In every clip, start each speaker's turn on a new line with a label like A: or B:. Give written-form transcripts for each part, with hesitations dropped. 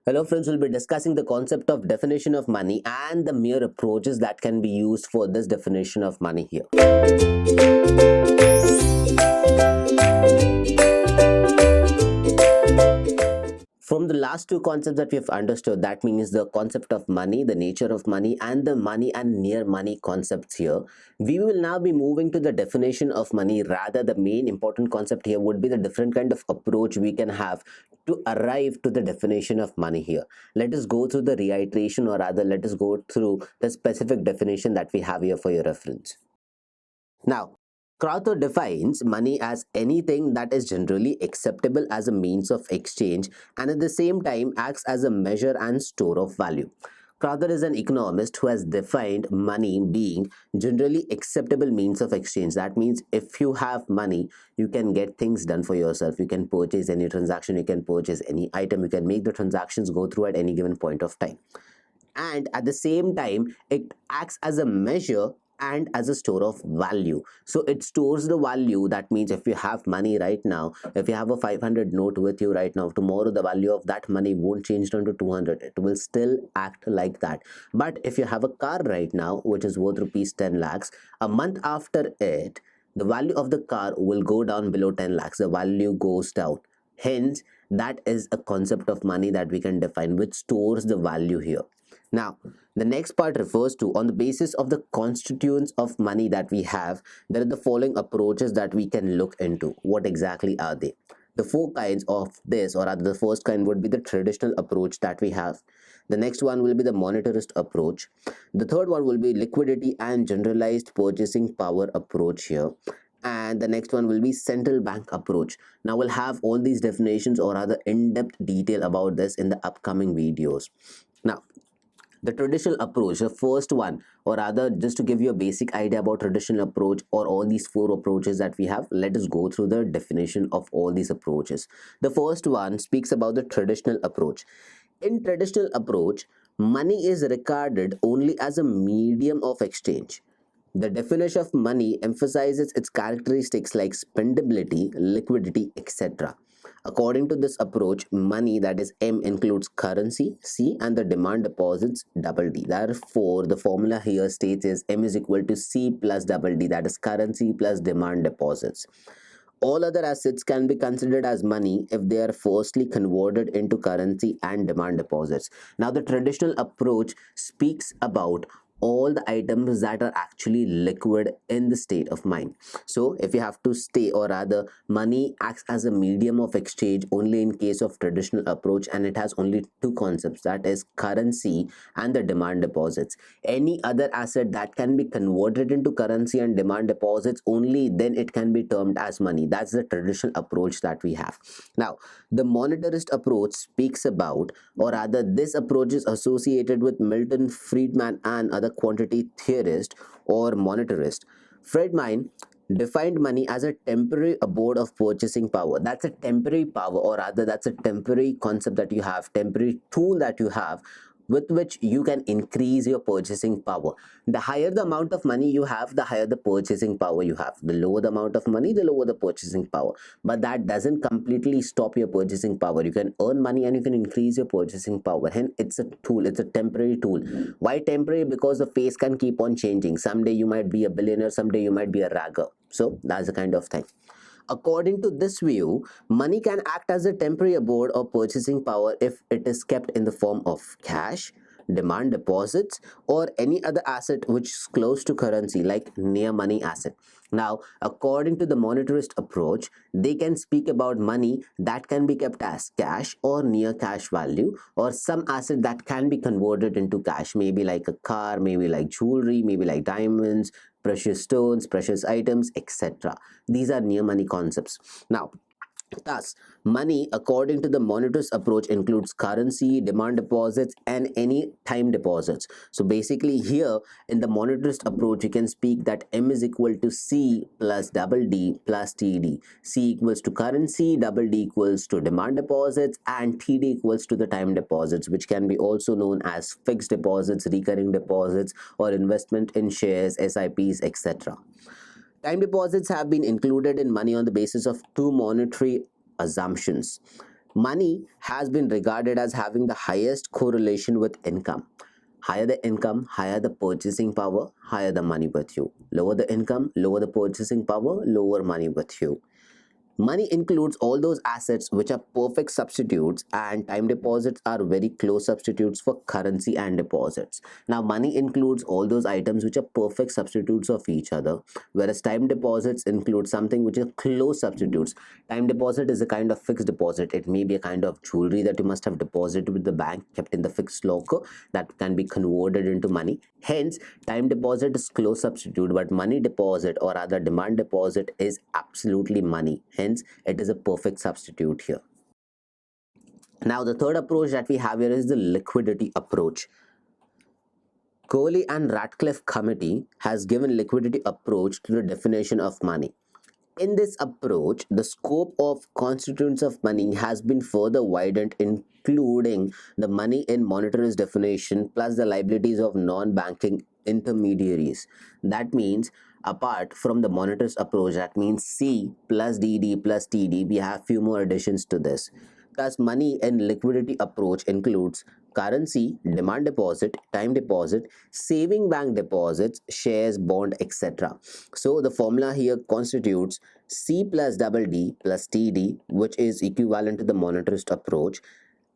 A: Hello friends, we'll be discussing the concept of definition of money and the mere approaches that can be used for this definition of money here. From the last two concepts that we have understood, that means the concept of money, the nature of money, and the money and near money concepts here. We will now be moving to the definition of money. Rather, the main important concept here would be the different kind of approach we can have to arrive to the definition of money here. Let us go through the reiteration, or rather, let us go through the specific definition that we have here for your reference. Now, Crowther defines money as anything that is generally acceptable as a means of exchange and at the same time acts as a measure and store of value. Crowther is an economist who has defined money being generally acceptable means of exchange. That means if you have money, you can get things done for yourself. You can purchase any transaction, you can purchase any item, you can make the transactions go through at any given point of time, and at the same time it acts as a measure and as a store of value. So it stores the value. That means if you have money right now, if you have a 500 note with you right now, tomorrow the value of that money won't change down to 200. It will still act like that. But if you have a car right now which is worth rupees 10 lakhs, a month after it, the value of the car will go down below 10 lakhs. The value goes down. Hence, that is a concept of money that we can define, which stores the value here. Now, the next part refers to, on the basis of the constituents of money that we have, there are the following approaches that we can look into. What exactly are they? The four kinds of this, or rather the first kind would be the traditional approach that we have. The next one will be the monetarist approach. The third one will be liquidity and generalized purchasing power approach here. And the next one will be central bank approach. Now we'll have all these definitions or rather in-depth detail about this in the upcoming videos. Now, the traditional approach, the first one, or rather just to give you a basic idea about traditional approach or all these four approaches that we have, let us go through the definition of all these approaches. The first one speaks about the traditional approach. In traditional approach, money is regarded only as a medium of exchange. The definition of money emphasizes its characteristics like spendability, liquidity, etc. According to this approach, money, that is M, includes currency, C, and the demand deposits, double D. Therefore, the formula here states is M is equal to C plus double D, that is currency plus demand deposits. All other assets can be considered as money if they are firstly converted into currency and demand deposits. Now, the traditional approach speaks about all the items that are actually liquid in the state of mind. So if you have to stay, or rather money acts as a medium of exchange only in case of traditional approach, and it has only two concepts, that is currency and the demand deposits. Any other asset that can be converted into currency and demand deposits, only then it can be termed as money. That's the traditional approach that we have. Now, the monetarist approach speaks about, or rather this approach is associated with Milton Friedman and other quantity theorist or monetarist. Friedman defined money as a temporary abode of purchasing power. That's a temporary power, or rather that's a temporary concept that you have, temporary tool that you have, with which you can increase your purchasing power. The higher the amount of money you have, the higher the purchasing power you have. The lower the amount of money, the lower the purchasing power. But that doesn't completely stop your purchasing power. You can earn money and you can increase your purchasing power. Hence, it's a tool, it's a temporary tool. Why temporary? Because the face can keep on changing. Someday you might be a billionaire, someday you might be a ragger. So that's the kind of thing. According to this view, money can act as a temporary abode or purchasing power if it is kept in the form of cash, demand deposits, or any other asset which is close to currency, like near money asset. Now, according to the monetarist approach, they can speak about money that can be kept as cash or near cash value, or some asset that can be converted into cash, maybe like a car, maybe like jewelry, maybe like diamonds, precious stones, precious items, etc. These are near money concepts. Now, thus, money, according to the monetarist approach, includes currency, demand deposits, and any time deposits. So basically here in the monetarist approach, you can speak that M is equal to C plus double D plus TD. C equals to currency, double D equals to demand deposits, and TD equals to the time deposits, which can be also known as fixed deposits, recurring deposits, or investment in shares, SIPs, etc. Time deposits have been included in money on the basis of two monetary assumptions. Money has been regarded as having the highest correlation with income. Higher the income, higher the purchasing power, higher the money with you. Lower the income, lower the purchasing power, lower money with you. Money includes all those assets which are perfect substitutes, and time deposits are very close substitutes for currency and deposits. Now, money includes all those items which are perfect substitutes of each other, whereas time deposits include something which is close substitutes. Time deposit is a kind of fixed deposit. It may be a kind of jewelry that you must have deposited with the bank, kept in the fixed locker, that can be converted into money. Hence, time deposit is close substitute, but money deposit or rather demand deposit is absolutely money. Hence, it is a perfect substitute here. Now, the third approach that we have here is the liquidity approach. Coley and Ratcliffe Committee has given liquidity approach to the definition of money. In this approach, the scope of constituents of money has been further widened, including the money in monetarist definition plus the liabilities of non-banking intermediaries. That means apart from the monetarist approach, that means C plus DD plus TD, we have few more additions to this. Thus, money in liquidity approach includes currency, demand deposit, time deposit, saving bank deposits, shares, bond, etc. So the formula here constitutes C plus double D plus TD, which is equivalent to the monetarist approach,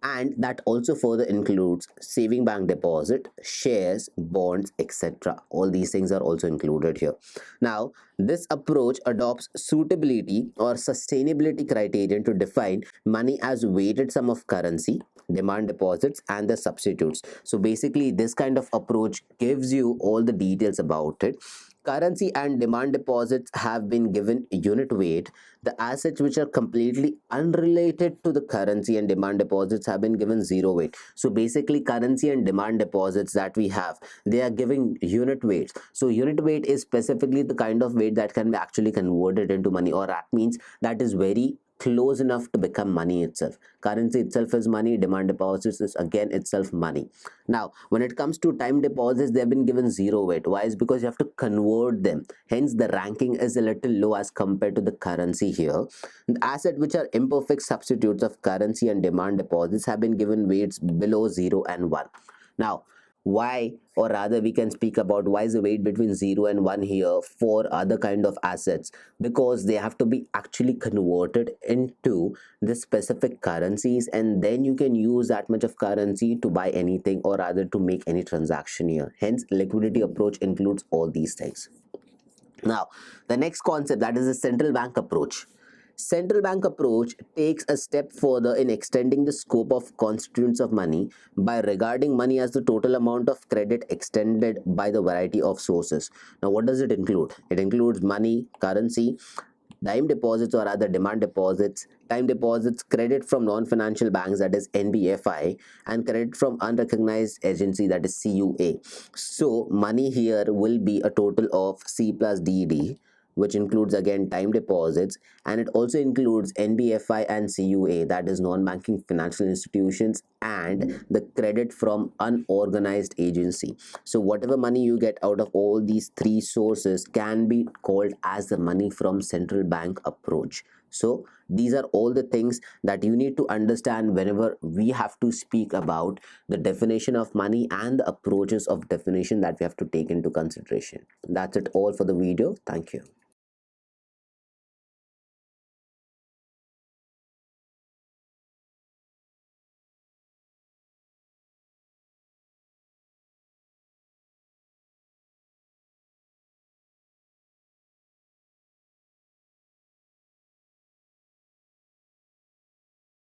A: and that also further includes saving bank deposit, shares, bonds, etc. All these things are also included here. Now, this approach adopts suitability or sustainability criterion to define money as weighted sum of currency, demand deposits, and the substitutes. So basically, this kind of approach gives you all the details about it. Currency and demand deposits have been given unit weight. The assets which are completely unrelated to the currency and demand deposits have been given zero weight. So basically, currency and demand deposits that we have, they are giving unit weights. So unit weight is specifically the kind of weight that can be actually converted into money, or that means that is very close enough to become money itself. Currency itself is money, demand deposits is again itself money. Now, when it comes to time deposits, they have been given zero weight. Why? Is because you have to convert them. Hence, the ranking is a little low as compared to the currency here. The assets which are imperfect substitutes of currency and demand deposits have been given weights below 0 and 1. Now, why, or rather we can speak about why is the weight between 0 and 1 here for other kind of assets, because they have to be actually converted into the specific currencies, and then you can use that much of currency to buy anything or rather to make any transaction here. Hence, liquidity approach includes all these things. Now, the next concept, that is the central bank approach. Central bank approach takes a step further in extending the scope of constituents of money by regarding money as the total amount of credit extended by the variety of sources. Now, what does it include? It includes money, currency, time deposits or other demand deposits, time deposits, credit from non-financial banks, that is NBFI, and credit from unrecognized agency, that is CUA. So money here will be a total of C plus DD, which includes again time deposits, and it also includes NBFI and CUA, that is non-banking financial institutions, and the credit from unorganized agency. So whatever money you get out of all these three sources can be called as the money from central bank approach. So these are all the things that you need to understand whenever we have to speak about the definition of money and the approaches of definition that we have to take into consideration. That's it all for the video. Thank you.